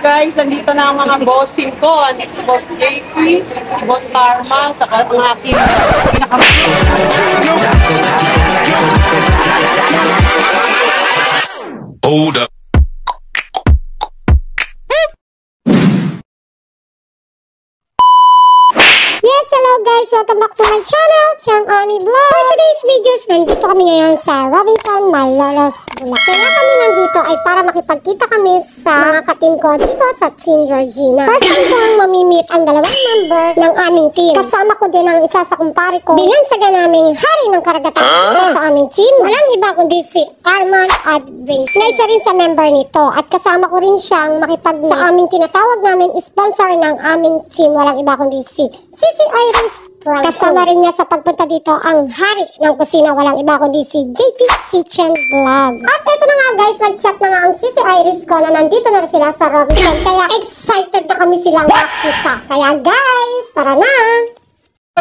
Guys, nandito na ang mga bossing ko. Andito si Boss JP, si Boss Karma, saka ang aking Hold up. Yes, hello guys! Welcome back to my channel, Chang Ani Vlog. For today's videos, nandito kami ngayon sa Robinson, Malolos, Bulacan. Kaya kami nandito ay para makipagkita kami sa mga ka-team ko dito sa Team Georgina. First time ko ang mamimit ang dalawang member ng aming team. Kasama ko din ang isa sa kumpare ko. Binansaga namin hari ng karagatan dito sa aming team. Walang iba kundi si Arman at Brace, na isa rin sa member nito. At kasama ko rin siyang makipag sa aming tinatawag namin sponsor ng aming team. Walang iba kundi si Sisi Iris Franco. Kasama rin niya sa pagpunta dito ang hari ng kusina, walang iba kundi si JP Kitchen Vlog. At ito na nga guys, nag-chat na nga ang Sisi Iris ko na nandito na rin sila sa Robinson. Kaya excited na kami silang makita. Kaya guys, tara na!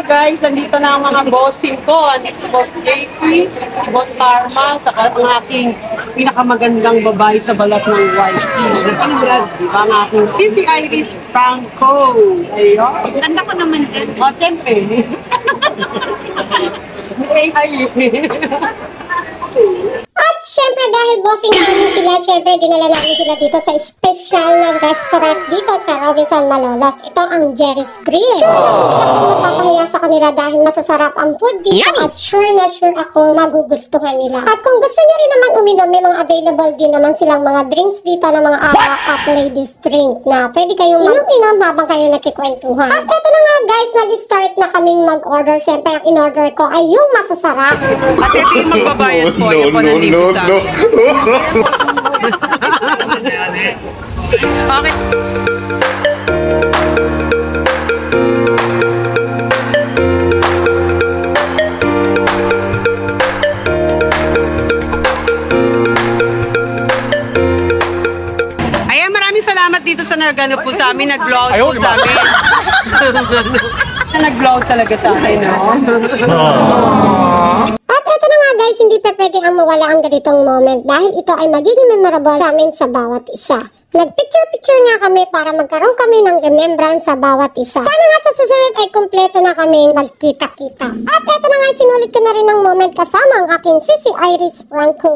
guys, nandito na ang mga bossing ko. Andito si Boss JP, si Boss Karma, saka ang aking pinakamagandang babae sa balat ng white tea. Diba ang aking Sisi Iris Franco. Ayun. Ganda ko naman din. O, siyempre. AI. At syempre dahil bossing namin sila, syempre dinala namin sila dito sa special na restaurant dito sa Robinson, Malolos. Ito ang Jerry's Grill. Hindi ako mapapahiya sa kanila dahil masasarap ang food dito at sure na sure ako magugustuhan nila. At kung gusto nyo rin naman uminom, may mga available din naman silang mga drinks dito na mga alak at ladies drink na pwede kayong inom-inom habang kayo nakikwentuhan. At ito na nga guys, nag-start na kaming mag-order. Syempre ang in-order ko ay yung masasarap. At ito yung magbabayad po. Yung po nandito sa akin. Okay. Ayan, maraming salamat dito sa nag-ano po sa amin, nag-vlog po sa amin. Nag-vlog talaga sa akin, no? At ito na nga guys, hindi pa pwede ang mawala ang ganitong moment dahil ito ay magiging memorable sa amin sa bawat isa. Nag-picture-picture nga kami para magkaroon kami ng remembrance sa bawat isa. Sana nga sa susunod ay kumpleto na kami magkita-kita. At ito na nga, sinulit ko na rin ng moment kasama ang aking Sisi Iris Franco.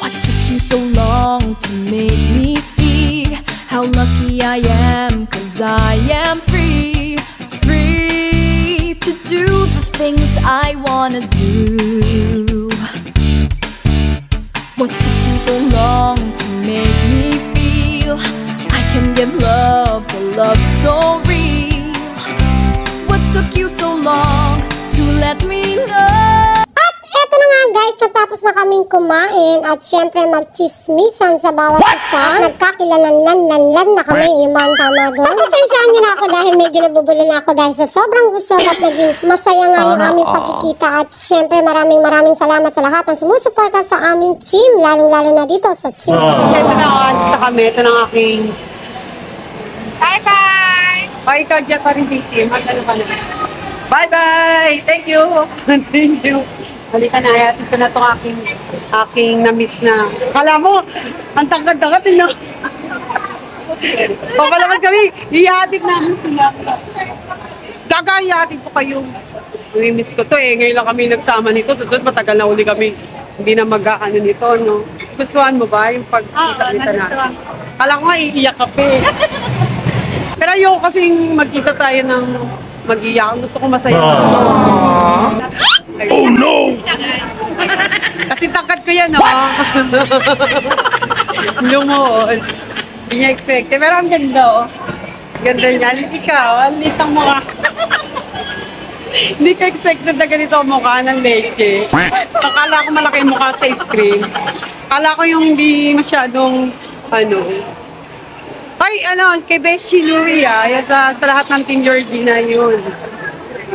What took you so long to make me see how lucky I am, 'cause I am free, free to do the things I wanna do. What took you so long to make me feel I can give love, a love so real? What took you so long to let me know? Eto na nga guys, natapos na kaming kumain at syempre magchismisan sa bawat isa. Nagkakilalan-lan na kami, iman tama doon. Pagpasensyaan nyo na ako dahil medyo nabubulol na ako dahil sa sobrang gusto at naging masaya nga yung aming pagkikita. At syempre maraming salamat sa lahat ng sumusuporta sa aming team, lalong-lalo na dito sa team. Ito na, alis na kami. Ito na ang aking... Bye-bye! O, ikaw dyan pa rin, team. Magkano ka na? Bye-bye! Thank you! Thank you! Halika na, hayat. Ito na itong aking na-miss na. Kala mo, ang tangkad-tangkad din, no? Papalabas kami, ihatid namin sila. Gaga, ihatid ko kayo. Nami-miss ko to eh. Ngayon lang kami nagsama nito. Susunod, matagal na uli kami. Hindi na mag-ano nito, no? Gustuhan mo ba yung pagkita-kita natin? Kala ko nga, iiyak ka pa eh. Pero ayoko kasing magkita tayo ng mag-iyak. Gusto ko masaya. Oh no! Kasi tangkad ko yan, no? Lumuon. Hindi niya expected. Pero ang ganda, oh. Ganda niya. Ikaw, ang litang mukha. Hindi ka expected na ganito ang mukha ng leche. Akala ko malaki yung mukha sa screen. Akala ko yung hindi masyadong, ano. Ay, ano, kay Beshi Louie, yan sa lahat ng Team Georgina yun.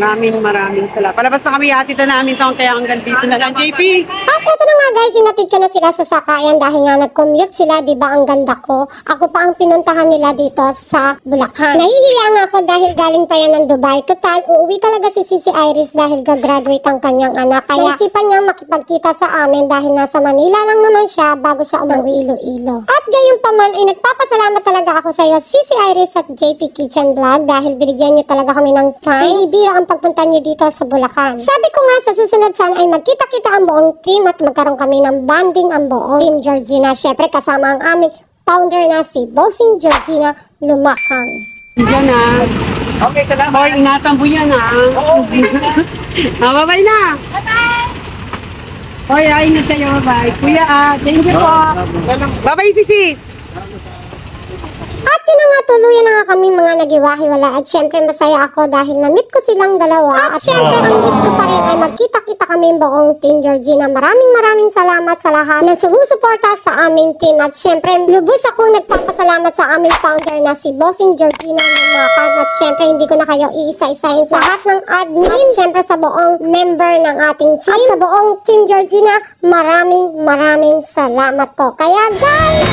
Maraming salamat. Palabas na kami, hatid na namin ito. Kaya hanggang dito na lang, JP. At ito na nga guys, sinatid ko na sila sa sakayan dahil nga nag-commute sila, di ba ang ganda ko? Ako pa ang pinuntahan nila dito sa Bulacan. Nahihiya nga ako dahil galing pa yan ng Dubai. Total, uuwi talaga si Sisi Iris dahil gagraduate ang kanyang anak. Kaya isipan niya makipagkita sa amin dahil nasa Manila lang naman siya bago siya umuwi Iloilo. At gayon pa man ay nagpapasalamat talaga ako sa iyo, Sisi Iris at JP Kitchen Vlog dahil binigyan niyo talaga kami ng time. Binibira ang pagpunta niyo dito sa Bulacan. Sabi ko nga sa susunod sana ay magkita-kita ang buong team at magkaroon kami ng banding ang buong Team Georgina. Syempre kasama ang aming founder na si Bossing Georgina Lumakang. Diyan na. Okay, salamat. Hoy, ingatan mo yan ha. Oo, okay na. Bye-bye na. Hoy, ingat kayo. Bye. Kuya, thank you po. Bye-bye, Sisi. At yun na nga, tuluyan na nga kami mga nagiwahiwala at syempre masaya ako dahil na-meet ko silang dalawa at syempre ang wish ko pa rin ay magkita-kita kami buong Team Georgina. Maraming salamat sa lahat na sumusuporta sa aming team at syempre lubos ako nagpapasalamat sa aming founder na si Bossing Georgina Lumakang at syempre hindi ko na kayo iisa-isahin sa lahat ng admin at syempre sa buong member ng ating team at sa buong Team Georgina maraming salamat po. Kaya guys,